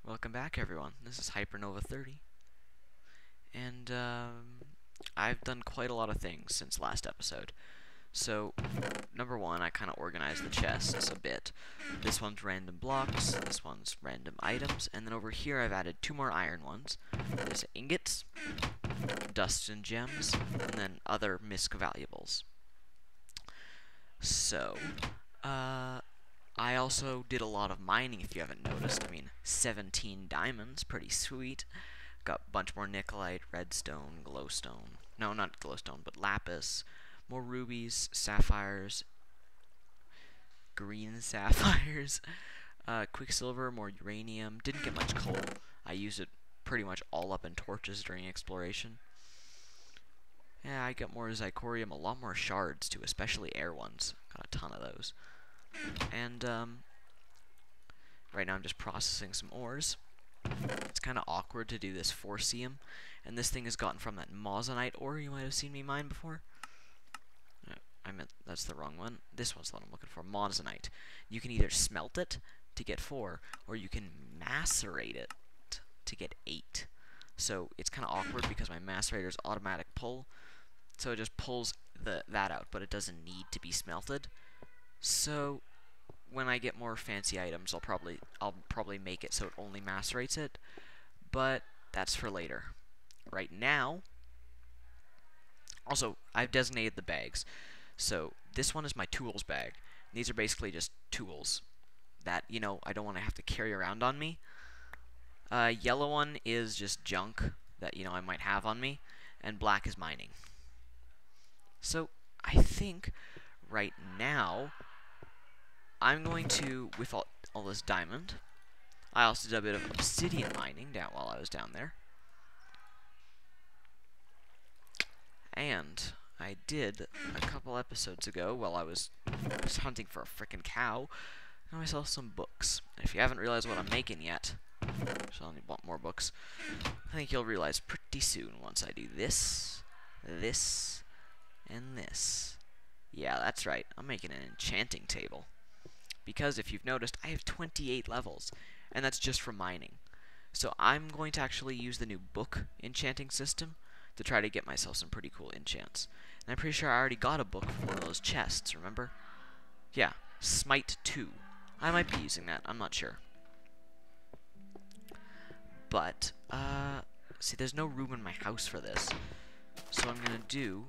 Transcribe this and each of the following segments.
Welcome back, everyone. This is Hypernova30, and I've done quite a lot of things since last episode. So, number one, I kind of organized the chests a bit. This one's random blocks, this one's random items, and then over here I've added two more iron ones. There's ingots, dust and gems, and then other misc valuables. So, I also did a lot of mining, if you haven't noticed. I mean, 17 diamonds, pretty sweet. Got a bunch more nickelite, redstone, glowstone. No, not glowstone, but lapis. More rubies, sapphires, green sapphires, quicksilver, more uranium. Didn't get much coal. I used it pretty much all up in torches during exploration. Yeah, I got more zirconium, a lot more shards too, especially air ones. Got a ton of those. And right now I'm just processing some ores. It's kind of awkward to do this forcium, and this thing is gotten from that mozzanite ore you might have seen me mine before. I meant that's the wrong one. This one's the one I'm looking for, mozzanite. You can either smelt it to get 4, or you can macerate it to get 8. So it's kind of awkward because my macerator's automatic pull, so it just pulls that out, but it doesn't need to be smelted. So when I get more fancy items, I'll probably make it so it only macerates it, but that's for later. Right now, also, I've designated the bags. So this one is my tools bag. These are basically just tools that, you know, I don't want to have to carry around on me. Yellow one is just junk that, you know, I might have on me, and black is mining. So I think right now I'm going to, with all this diamond, I also did a bit of obsidian mining while I was down there. And I did, a couple episodes ago, while I was hunting for a frickin' cow, I got myself some books. And if you haven't realized what I'm making yet, so I'll want more books, I think you'll realize pretty soon once I do this, this, and this. Yeah, that's right, I'm making an enchanting table. Because if you've noticed, I have 28 levels, and that's just for mining. So I'm going to actually use the new book enchanting system to try to get myself some pretty cool enchants. And I'm pretty sure I already got a book from one of those chests, remember? Yeah, Smite 2. I might be using that, I'm not sure. But, see, there's no room in my house for this. So what I'm gonna do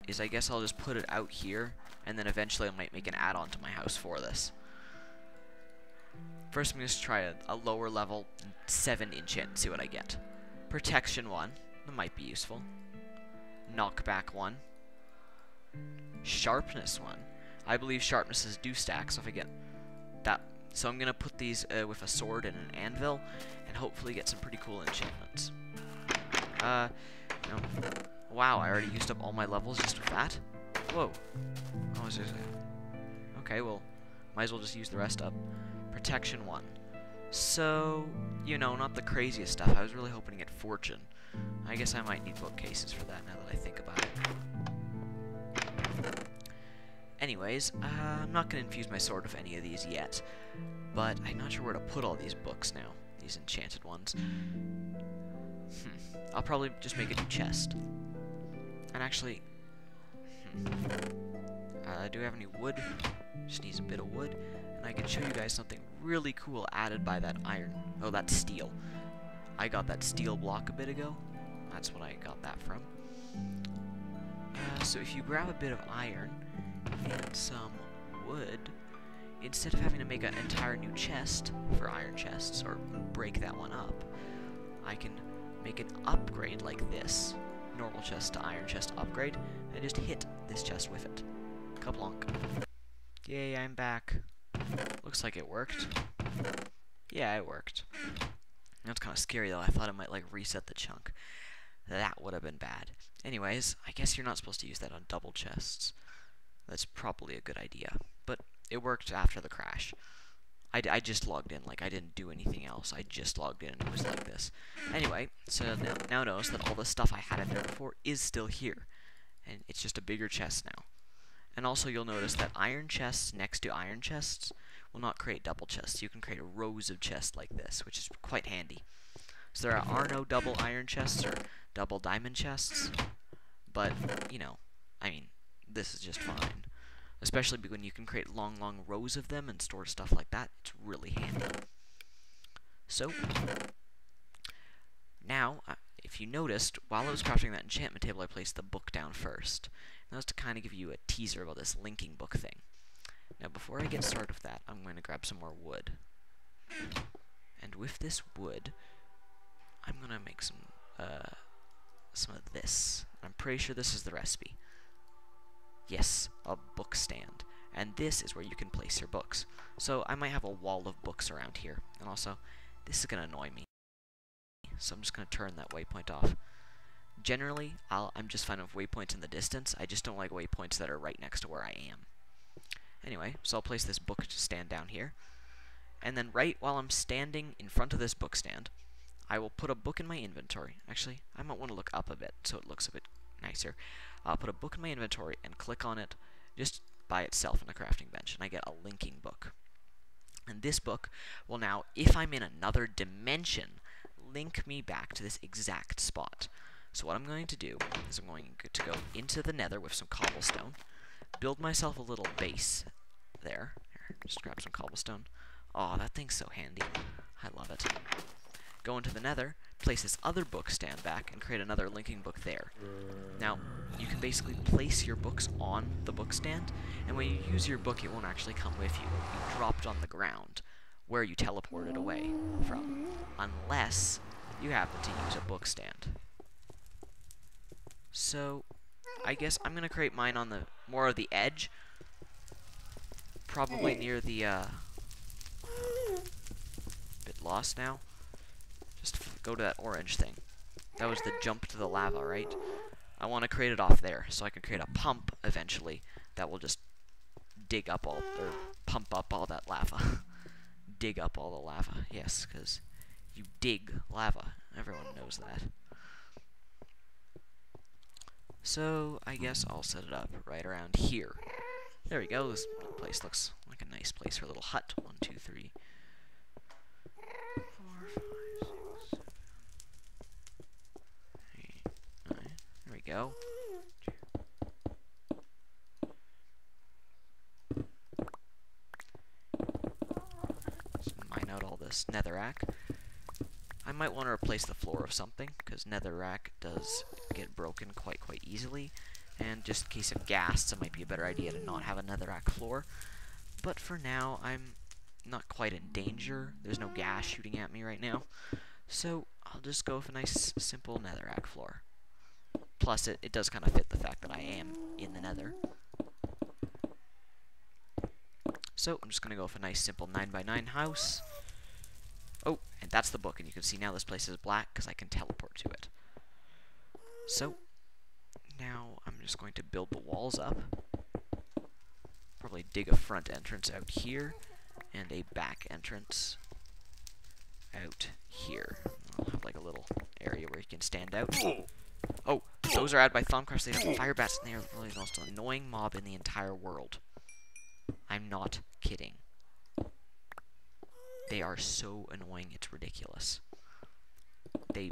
is I guess I'll just put it out here, and then eventually I might make an add-on to my house for this. First I'm going to try a lower level 7 enchant and see what I get. Protection 1, that might be useful. Knockback 1. Sharpness 1. I believe sharpnesses do stack, so if I get that. So I'm going to put these with a sword and an anvil, and hopefully get some pretty cool enchantments. No. Wow, I already used up all my levels just with that? Whoa. Oh, is this okay, well, might as well just use the rest up. Protection 1. So, you know, not the craziest stuff. I was really hoping to get fortune. I guess I might need bookcases for that now that I think about it. Anyways, I'm not going to infuse my sword with any of these yet, but I'm not sure where to put all these books now, these enchanted ones. I'll probably just make a new chest. And actually, do we have any wood? Just needs a bit of wood. And I can show you guys something really cool added by that iron. Oh, that's steel. I got that steel block a bit ago. That's what I got that from. So if you grab a bit of iron and some wood, instead of having to make an entire new chest for iron chests, or break that one up, I can make an upgrade like this. Normal chest to iron chest upgrade, and just hit this chest with it. Kablonk. Yay, I'm back. Looks like it worked. Yeah, it worked. That's kind of scary though. I thought it might like reset the chunk. That would have been bad. Anyways, I guess you're not supposed to use that on double chests. That's probably a good idea. But it worked after the crash. I just logged in, like I didn't do anything else. I just logged in and it was like this. Anyway, so now notice that all the stuff I had in there before is still here. And it's just a bigger chest now. And also you'll notice that iron chests next to iron chests will not create double chests. You can create rows of chests like this, which is quite handy. So there are no double iron chests or double diamond chests, but, you know, I mean, this is just fine. Especially when you can create long, long rows of them and store stuff like that. It's really handy. So, now, if you noticed, while I was crafting that enchantment table, I placed the book down first. And that was to kind of give you a teaser about this linking book thing. Now, before I get started with that, I'm going to grab some more wood. And with this wood, I'm going to make some of this. I'm pretty sure this is the recipe. Yes, a book stand. And this is where you can place your books. So I might have a wall of books around here. And also, this is going to annoy me. So I'm just going to turn that waypoint off. Generally, I'm just fine with waypoints in the distance. I just don't like waypoints that are right next to where I am. Anyway, so I'll place this book stand down here. And then right while I'm standing in front of this book stand, I will put a book in my inventory. Actually, I might want to look up a bit so it looks a bit nicer. I'll put a book in my inventory and click on it just by itself on the crafting bench, and I get a linking book. And this book will now, if I'm in another dimension, link me back to this exact spot. So what I'm going to do is I'm going to go into the nether with some cobblestone, build myself a little base there. Here, just grab some cobblestone. Oh, that thing's so handy. I love it. Go into the nether, place this other book stand back, and create another linking book there. Now, you can basically place your books on the book stand, and when you use your book, it won't actually come with you. It'll be dropped on the ground, where you teleported away from, unless you happen to use a book stand. So, I guess I'm going to create mine on the more of the edge, probably near the, bit lost now. Just go to that orange thing. That was the jump to the lava, right? I want to create it off there, so I can create a pump eventually that will just dig up all, or pump up all that lava. Dig up all the lava, yes, because you dig lava. Everyone knows that. So, I guess I'll set it up right around here. There we go, this place looks like a nice place for a little hut. 1, 2, 3, 4, 5, 6, 7, 8, 9. There we go. Just mine out all this netherrack. I might want to replace the floor of something, because netherrack does get broken quite easily. And just in case of ghasts, it might be a better idea to not have a netherrack floor. But for now, I'm not quite in danger. There's no gas shooting at me right now. So I'll just go with a nice, simple netherrack floor. Plus, it does kind of fit the fact that I am in the nether. So I'm just going to go with a nice, simple 9x9 house. Oh, and that's the book, and you can see now this place is black because I can teleport to it. So, now I'm just going to build the walls up. Probably dig a front entrance out here, and a back entrance out here. I'll have like a little area where you can stand out. Oh, those are added by Thumbcrafts. They have fire bats, and they are really the most annoying mob in the entire world. I'm not kidding. They are so annoying, it's ridiculous. They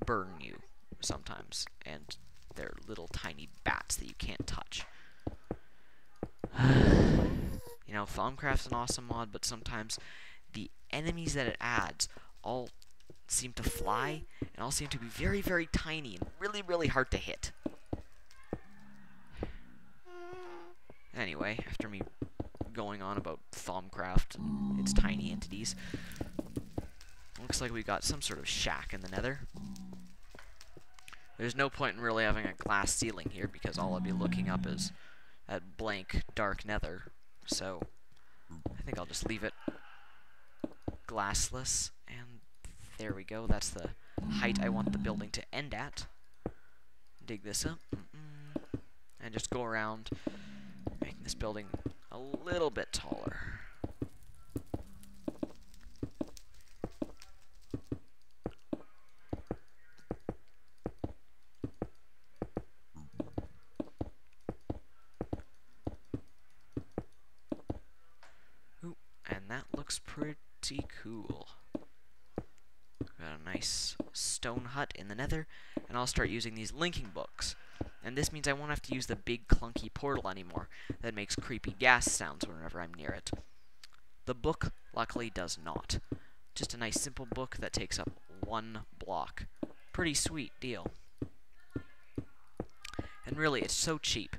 burn you sometimes, and they're little tiny bats that you can't touch. You know, Thumbcraft's an awesome mod, but sometimes the enemies that it adds all seem to fly, and all seem to be very tiny and really hard to hit. Anyway, after me going on about Thumbcraft and its tiny entities, looks like we got some sort of shack in the nether. There's no point in really having a glass ceiling here, because all I'll be looking up is at blank, dark nether. So, I think I'll just leave it glassless, and there we go. That's the height I want the building to end at. Dig this up, and just go around, making this building a little bit taller. looks pretty cool. Got a nice stone hut in the nether, and I'll start using these linking books. And this means I won't have to use the big clunky portal anymore that makes creepy gas sounds whenever I'm near it. The book, luckily, does not. Just a nice simple book that takes up 1 block. Pretty sweet deal. And really, it's so cheap.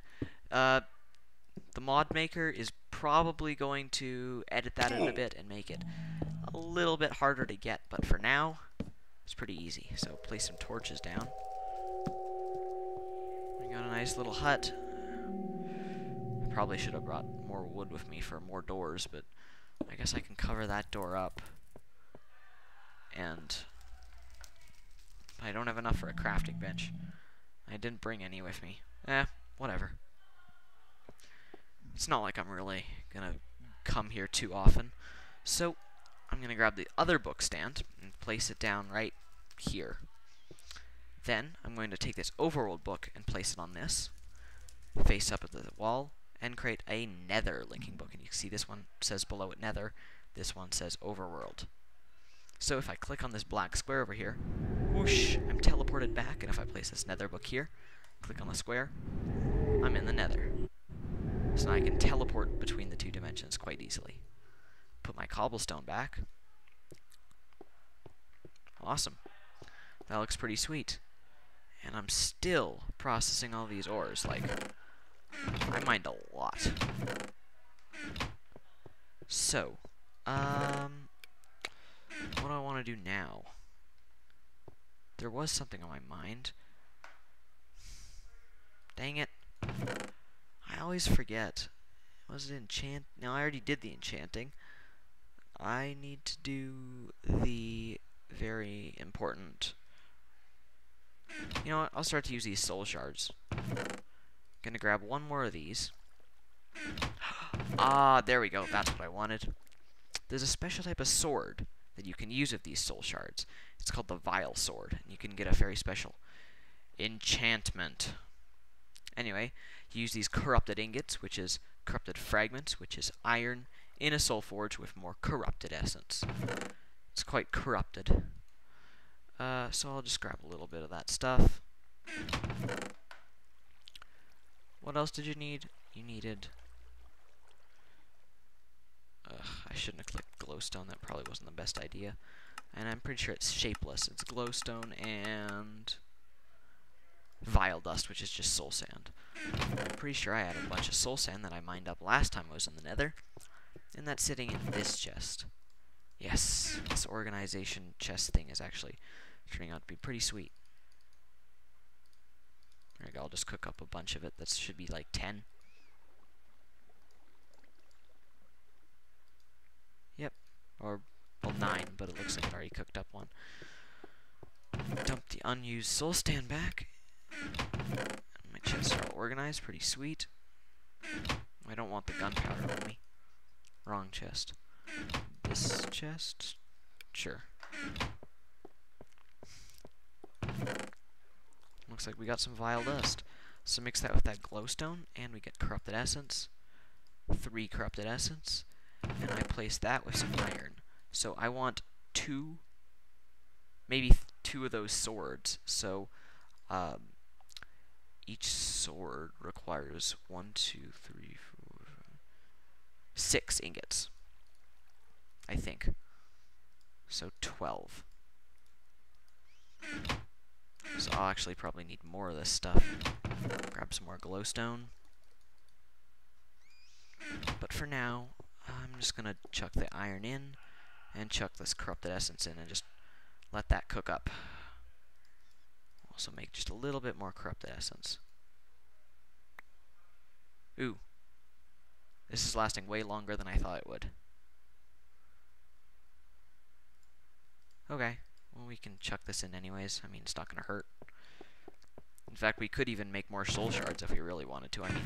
The mod maker is probably going to edit that in a bit and make it a little bit harder to get, but for now, it's pretty easy. So place some torches down. We got a nice little hut. I probably should have brought more wood with me for more doors, but I guess I can cover that door up. And I don't have enough for a crafting bench. I didn't bring any with me. Whatever. It's not like I'm really gonna come here too often. So I'm gonna grab the other book stand and place it down right here. Then I'm going to take this overworld book and place it on this, face up at the wall, and create a nether linking book. And you can see this one says below it nether, this one says overworld. So if I click on this black square over here, whoosh, I'm teleported back, and if I place this nether book here, click on the square, I'm in the nether. So now I can teleport between the 2 dimensions quite easily. Put my cobblestone back. Awesome. That looks pretty sweet. And I'm still processing all these ores. Like, I mined a lot. So, what do I want to do now? There was something on my mind. Dang it. I always forget. Was it enchant? No, I already did the enchanting. I need to do the very important... You know what? I'll start to use these soul shards. Gonna grab 1 more of these. Ah, there we go. That's what I wanted. There's a special type of sword that you can use with these soul shards. It's called the Vile Sword, and you can get a very special enchantment. Anyway, you use these corrupted ingots, which is corrupted fragments, which is iron, in a soul forge with more corrupted essence. It's quite corrupted. So I'll just grab a little bit of that stuff. What else did you need? You needed... I shouldn't have clicked glowstone. That probably wasn't the best idea. And I'm pretty sure it's shapeless. It's glowstone and... vile dust, which is just soul sand. I'm pretty sure I had a bunch of soul sand that I mined up last time I was in the nether. And that's sitting in this chest. Yes, this organization chest thing is actually turning out to be pretty sweet. There we go, I'll just cook up a bunch of it. That should be like 10. Yep, or, well, 9, but it looks like I already cooked up one. Dump the unused soul stand back. My chests are all organized, pretty sweet. I don't want the gunpowder on me. Wrong chest. This chest? Sure. Looks like we got some vile dust. So mix that with that glowstone, and we get corrupted essence. 3 corrupted essence. And I place that with some iron. So I want 2, maybe 2 of those swords. So, each sword requires 1, 2, 3, 4, 6 ingots. I think. So 12. So I'll actually probably need more of this stuff. Grab some more glowstone. But for now, I'm just gonna chuck the iron in and chuck this corrupted essence in and just let that cook up. Also make just a little bit more corrupted essence. Ooh. This is lasting way longer than I thought it would. Okay, well we can chuck this in anyways. I mean, it's not gonna hurt. In fact, we could even make more soul shards if we really wanted to. I mean,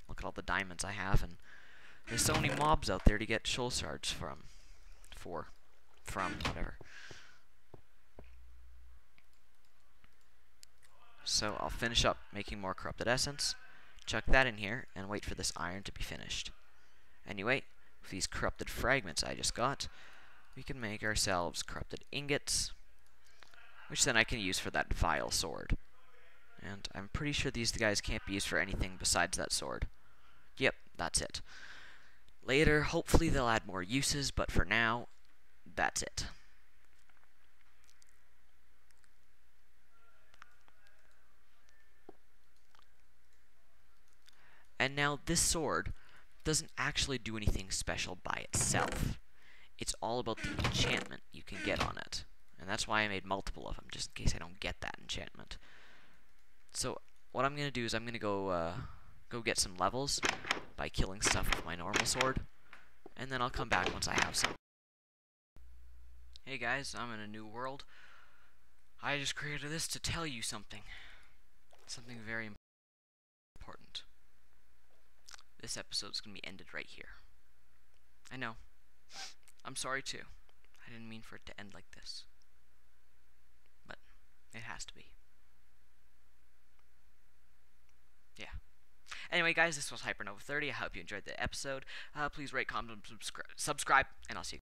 look at all the diamonds I have, and there's so many mobs out there to get soul shards from. Whatever. So I'll finish up making more corrupted essence, chuck that in here, and wait for this iron to be finished. Anyway, with these corrupted fragments I just got, we can make ourselves corrupted ingots, which then I can use for that vile sword. And I'm pretty sure these guys can't be used for anything besides that sword. Yep, that's it. Later, hopefully they'll add more uses, but for now, that's it. And now this sword doesn't actually do anything special by itself. It's all about the enchantment you can get on it. And that's why I made multiple of them, just in case I don't get that enchantment. So what I'm going to do is I'm going to go get some levels by killing stuff with my normal sword. And then I'll come back once I have some. Hey guys, I'm in a new world. I just created this to tell you something. Something very important. This episode's going to be ended right here. I know. I'm sorry too. I didn't mean for it to end like this. But it has to be. Yeah. Anyway, guys, this was Hypernova 30. I hope you enjoyed the episode. Please rate, comment, subscribe, and I'll see you.